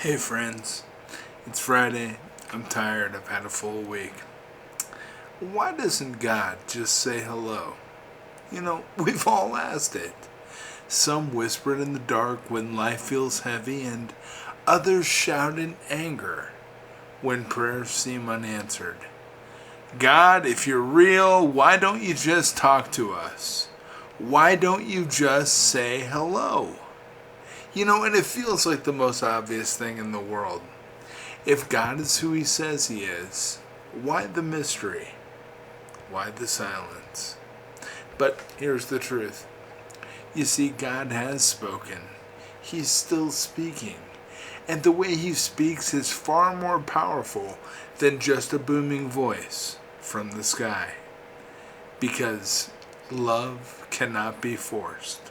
Hey friends, it's Friday. I'm tired. I've had a full week. Why doesn't God just say hello? We've all asked it. Some whisper it in the dark when life feels heavy, and others shout in anger when prayers seem unanswered. God, if you're real, why don't you just talk to us? Why don't you just say hello? And it feels like the most obvious thing in the world. If God is who he says he is, why the mystery? Why the silence? But here's the truth. You see, God has spoken. He's still speaking. And the way he speaks is far more powerful than just a booming voice from the sky. Because love cannot be forced.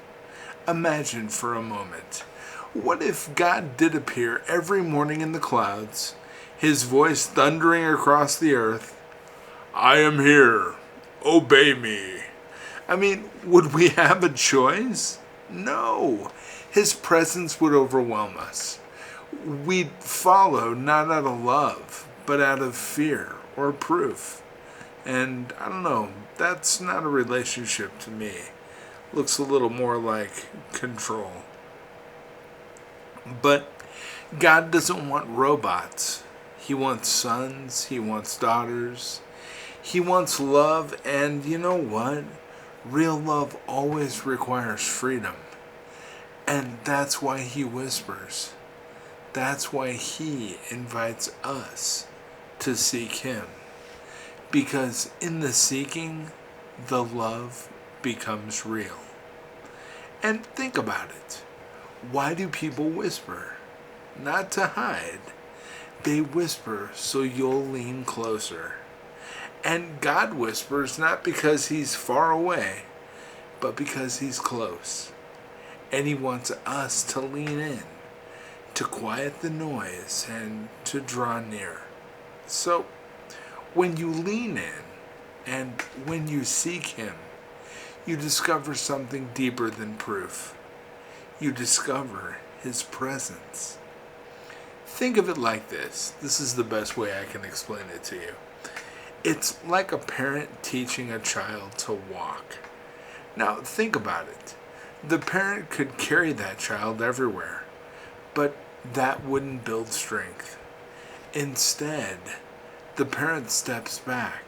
Imagine for a moment. What if God did appear every morning in the clouds, his voice thundering across the earth? I am here. Obey me. Would we have a choice? No. His presence would overwhelm us. We'd follow not out of love, but out of fear or proof. And I don't know, that's not a relationship to me. Looks a little more like control. But God doesn't want robots. He wants sons, he wants daughters, he wants love, and you know what? Real love always requires freedom. And that's why he whispers. That's why he invites us to seek him. Because in the seeking, the love becomes real. And think about it. Why do people whisper? Not to hide. They whisper so you'll lean closer. And God whispers not because he's far away, but because he's close. And he wants us to lean in, to quiet the noise, and to draw near. So, when you lean in, and when you seek him, you discover something deeper than proof. You discover his presence. Think of it like this. This is the best way I can explain it to you. It's like a parent teaching a child to walk. Now, think about it. The parent could carry that child everywhere, but that wouldn't build strength. Instead, the parent steps back,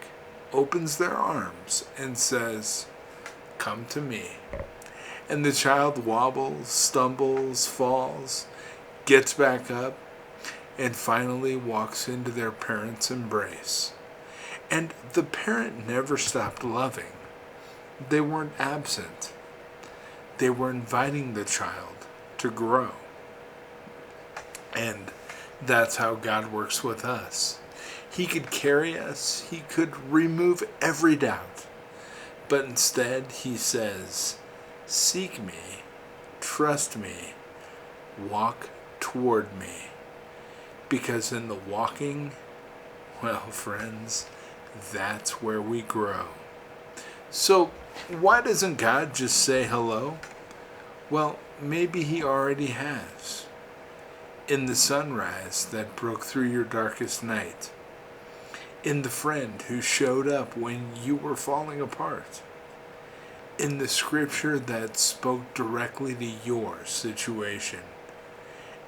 opens their arms, and says, "Come to me." And the child wobbles, stumbles, falls, gets back up, and finally walks into their parent's embrace. And the parent never stopped loving. They weren't absent. They were inviting the child to grow. And that's how God works with us. He could carry us. He could remove every doubt. But instead, he says, seek me, trust me, walk toward me. Because in the walking, well, friends, that's where we grow. So, why doesn't God just say hello? Well, maybe he already has. In the sunrise that broke through your darkest night. In the friend who showed up when you were falling apart. In the scripture that spoke directly to your situation.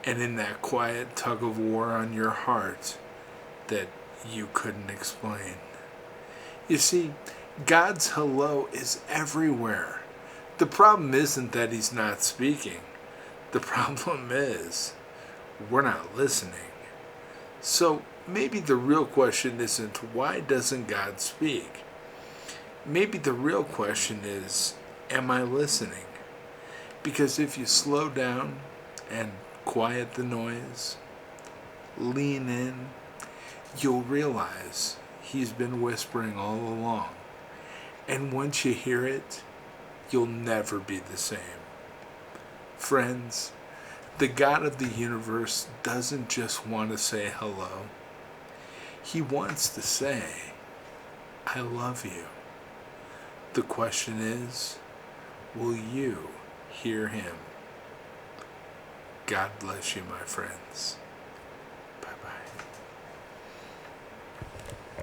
And in that quiet tug of war on your heart that you couldn't explain. You see, God's hello is everywhere. The problem isn't that he's not speaking. The problem is we're not listening. So maybe the real question isn't why doesn't God speak? Maybe the real question is, am I listening? Because if you slow down and quiet the noise, lean in, you'll realize he's been whispering all along. And once you hear it, you'll never be the same. Friends, the God of the universe doesn't just want to say hello. He wants to say, I love you. The question is, will you hear him? God bless you, my friends. Bye-bye.